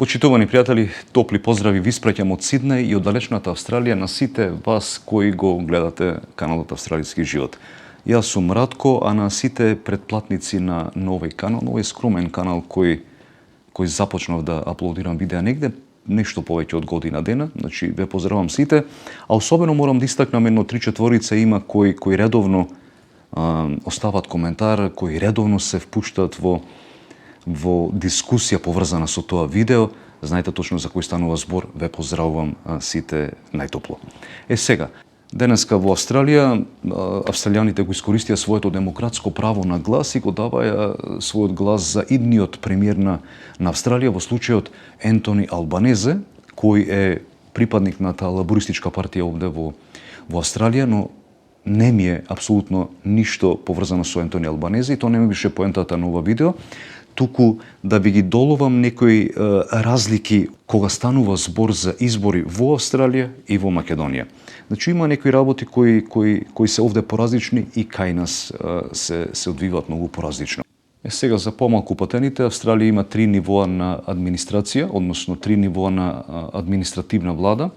Почитувани пријатели, топли поздрави ви испраќам од Сиднеј и од далечната Австралија на сите вас кои го гледате каналот Австралиски живот. Јас сум Радко, а на сите претплатници на овој канал, овој скромен канал кој започнав да аплодирам видеа негде нешто повеќе од година дена, значи ве поздравам сите, а особено морам да истакнам едно 3-4 има кои редовно остават коментар, кои редовно се впуштат во дискусија поврзана со тоа видео. Знаете точно за кој станува збор, ве поздравувам сите најтопло. Сега, денеска во Австралија, австралијаните го искористија своето демократско право на глас и го даваја својот глас за идниот премиер на Австралија, во случајот Ентони Албанезе, кој е припадник на таа лабористичка партија овде во Австралија, но не ми е апсолутно ништо поврзано со Ентони Албанезе и тоа не ми беше поентата на ова видео, туку да ви ги доловам некои разлики кога станува збор за избори во Австралија и во Македонија. Значи има некои работи кои се овде поразлични и кај нас се одвиваат многу поразлично. Сега за помалку патените, Австралија има 3 нивоа на администрација, односно 3 нивоа на административна влада,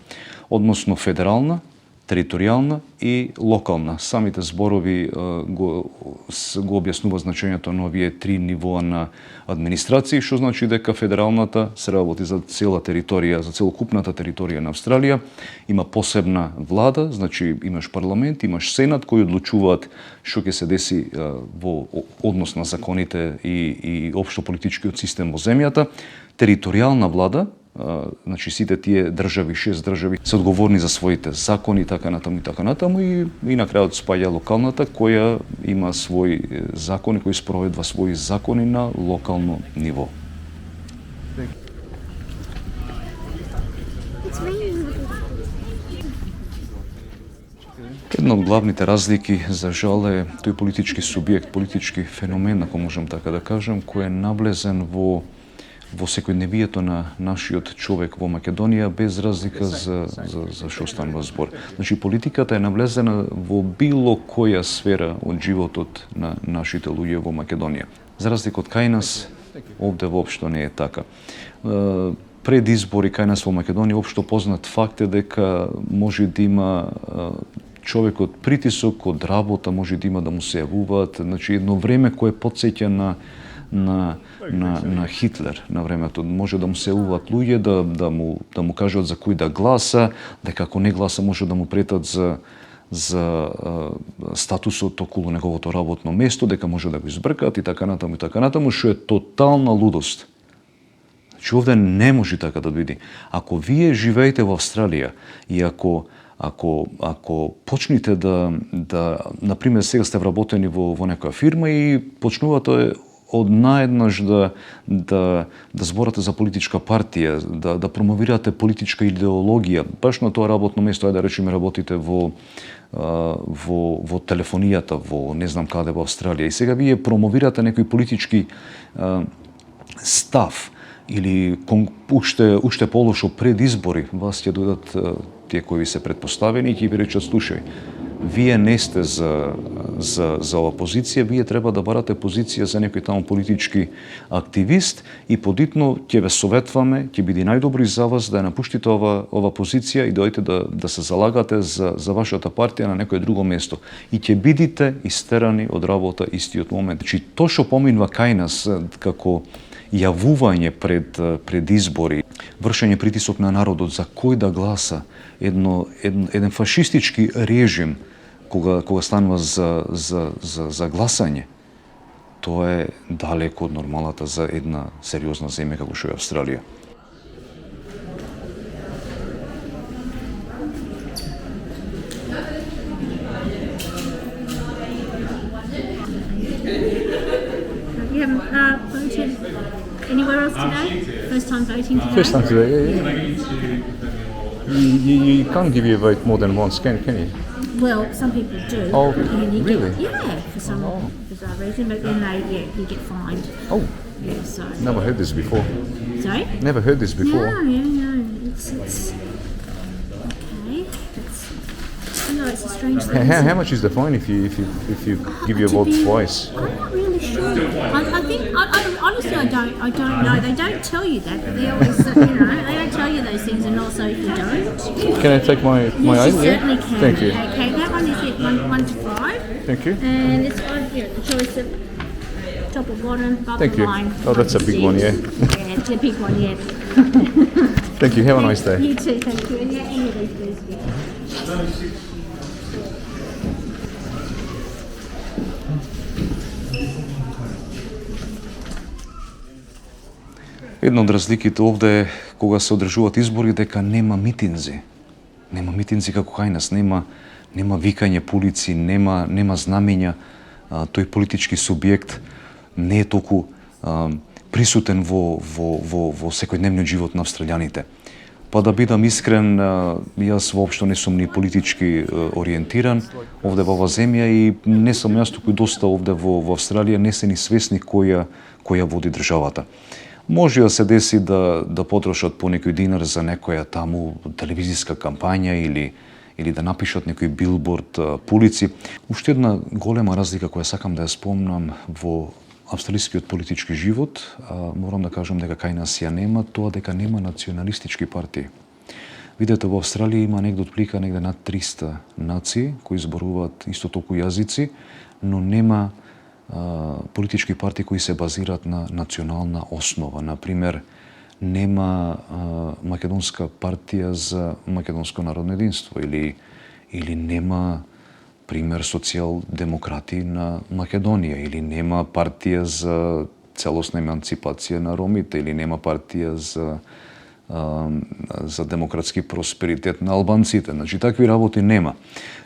односно федерална, територијална и локална. Самите зборови го објаснува значењето на овие 3 нивоа на администрација, што значи дека федералната се работи за цела територија, за целокупната територија на Австралија, има посебна влада, значи имаш парламент, имаш сенат кои одлучуваат што ќе се деси во однос на законите и општо политичкиот систем во земјата. Територијална влада, значи сите тие држави, 6 држави се одговорни за своите закони и така натаму и на крајот спаѓа локалната која има свои закони, кои спроведува свои закони на локално ниво. Една од главните разлики, за жал, е тој политички субјект, политички феномен, ако можам така да кажам, кој е навлезен во секојдневието на нашиот човек во Македонија, без разлика за што станува збор. Значи, политиката е навлезена во било која сфера од животот на нашите луѓе во Македонија. За разлика од кај нас, овде воопшто не е така. Пред избори кај нас во Македонија, општо познат факт е дека може да има човекот притисок од работа, може да има да му се јавуваат, значи едно време кое потсеќа на Хитлер на времето. Може да му се јавуваат луѓе, да му кажат за кој да гласа, дека ако не гласа може да му претат за статусот околу неговото работно место, дека може да го избркаат и така натаму, што е тотална лудост. Значи овде не може така да биде. Ако вие живеете во Австралија и ако почнете да например сега сте вработени во некоја фирма и почнувате од наеднаш да зборате за политичка партија, да промовирате политичка идеологија, баш на тоа работно место, да речеме работите во телефонијата, во не знам каде во Австралија, и сега вие промовирате некој политички став или уште полошо пред избори, вас ќе дојдат тие кои ви се претпоставени и ќе ви речат: слушај, вие не сте за ова позиција, вие треба да барате позиција за некој таму политички активист и подитно ќе ве советваме, ќе биде најдобро за вас да ја напуштите ова позиција и дојдете да се залагате за вашата партија на некое друго место и ќе бидите истерани од работа истиот момент. Значи тоа што поминува кај нас како јавување пред избори, вршење притисок на народот за кој да гласа, еден фашистички режим кога станува за гласање, тоа е далеко од нормалата за една сериозна земја како што е Австралија. Anywhere else today? First time voting today? First time today, yeah. You can't give your vote more than once, can you? Well, some people do. Oh, And you really? For some bizarre reason, but then you get fined. Oh, Yeah, so. never heard this before. Sorry? Never heard this before. No. It's okay. It's a strange thing. How much is the fine if you give your vote twice? I'm not really I think honestly, I don't know. They don't tell you that, but they always, they don't tell you those things, and also if you don't, Can I take my yes, you item? certainly can. Thank you. Okay, that one is it, 1 to 5, Thank you. and it's got the choice of top or bottom, above Thank the you. line. Oh, that's a big one, yeah. Yeah, it's a big one, yeah. Thank you. Have a nice day. You too, thank you. And yeah, any of these, please. Една од разликите овде е кога се одржуваат избори дека нема митинзи. Нема митинзи како кај нас, нема викање по улици, нема знамења. Тој политички субјект не е толку присутен во секојдневниот живот на австралијаните. Па да бидам искрен, јас воопшто не сум ни политички ориентиран овде во оваа земја и не сум јас туку доста овде во Австралија не се ни свесни која води државата. Може да се деси да потрошат по некој динар за некоја таму телевизиска кампања или да напишат некој билборд по улици. Уште една голема разлика која сакам да ја спомнам во австралискиот политички живот, морам да кажам дека кај нас ја нема, тоа дека нема националистички партии. Видете, во Австралија има негде отплика негде над 300 нации кои зборуваат исто толку јазици, но нема политички партии кои се базираат на национална основа. Например, нема македонска партија за македонско народно единство или нема пример социјал-демократи на Македонија или нема партија за целосна еманципација на ромите или нема партија за демократски просперитет на албанците. Значи, такви работи нема.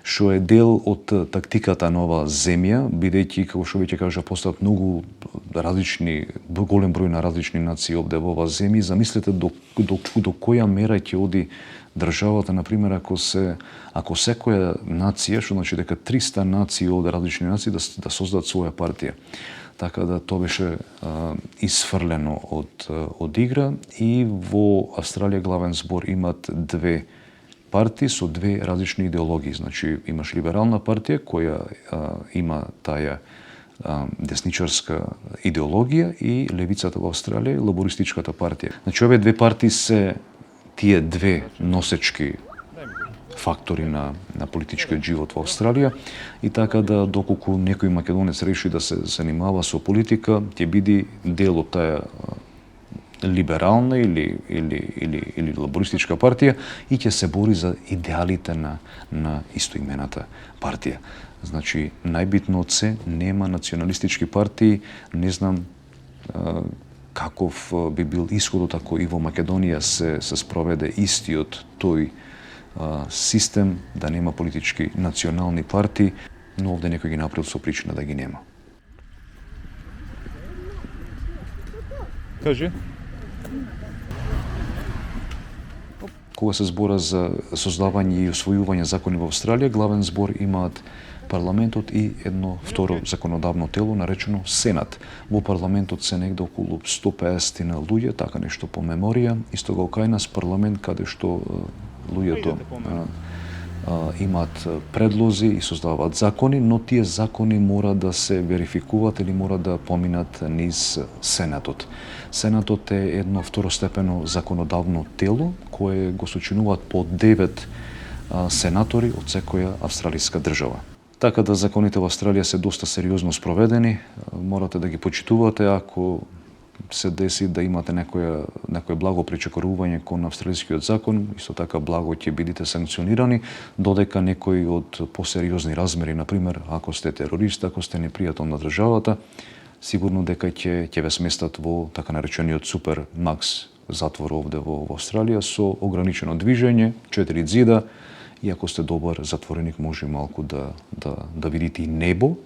Што е дел од тактиката на оваа земја, бидејќи, како што веќе кажа, постојат многу различни, голем број на различни нации овде во оваа земја. Замислете до која мера ќе оди државата, например, ако секоја нација, што значи дека 300 нации овде, различни нации, да создадат своја партија. Така да тоа беше исфрлено од игра и во Австралија главен збор имат две партии со две различни идеологии. Значи, имаш либерална партија која има таа десничарска идеологија и левицата во Австралија, лабористичката партија. Значи, овие две партии се тие две носечки фактори на политичкиот живот во Австралија и така да доколку некој македонец реши да се занимава со политика, ќе биде дел од таа либерална или лабористичка партија и ќе се бори за идеалите на истоимената партија. Значи, најбитно од се, нема националистички партии, не знам каков би бил исходот ако и во Македонија се спроведе истиот тој систем, да нема политички национални партии, но овде некој ги направил со причина да ги нема. Кажи. Кога се збора за создавање и усвојување закони во Австралија, главен збор имаат парламентот и едно второ законодавно тело наречено Сенат. Во парламентот се негде околу 150 на луѓе, така нешто по меморија. Исто го кај нас парламент каде што луѓето имаат предлози и создаваат закони, но тие закони мора да се верификуваат или мора да поминат низ Сенатот. Сенатот е едно второстепено законодавно тело кое го сочинуваат по 9 сенатори од секоја австралиска држава. Така да законите во Австралија се доста сериозно спроведени, морате да ги почитувате ако се деси да имате некое благо причекорување кон австралискиот закон, исто така благо ќе бидете санкционирани, додека некои од посериозни размери, например, ако сте терорист, ако сте непријател на државата, сигурно дека ќе ве сместат во така наречениот супер макс затвор овде во Австралија со ограничено движење, 4 ѕида, и ако сте добар затвореник може малку да видите и небо,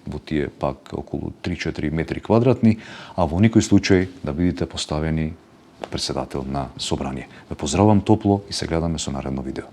во тие пак околу 3-4 метри квадратни, а во никој случај да бидете поставени председател на собрание. Ве поздравам топло и се гледаме со наредно видео.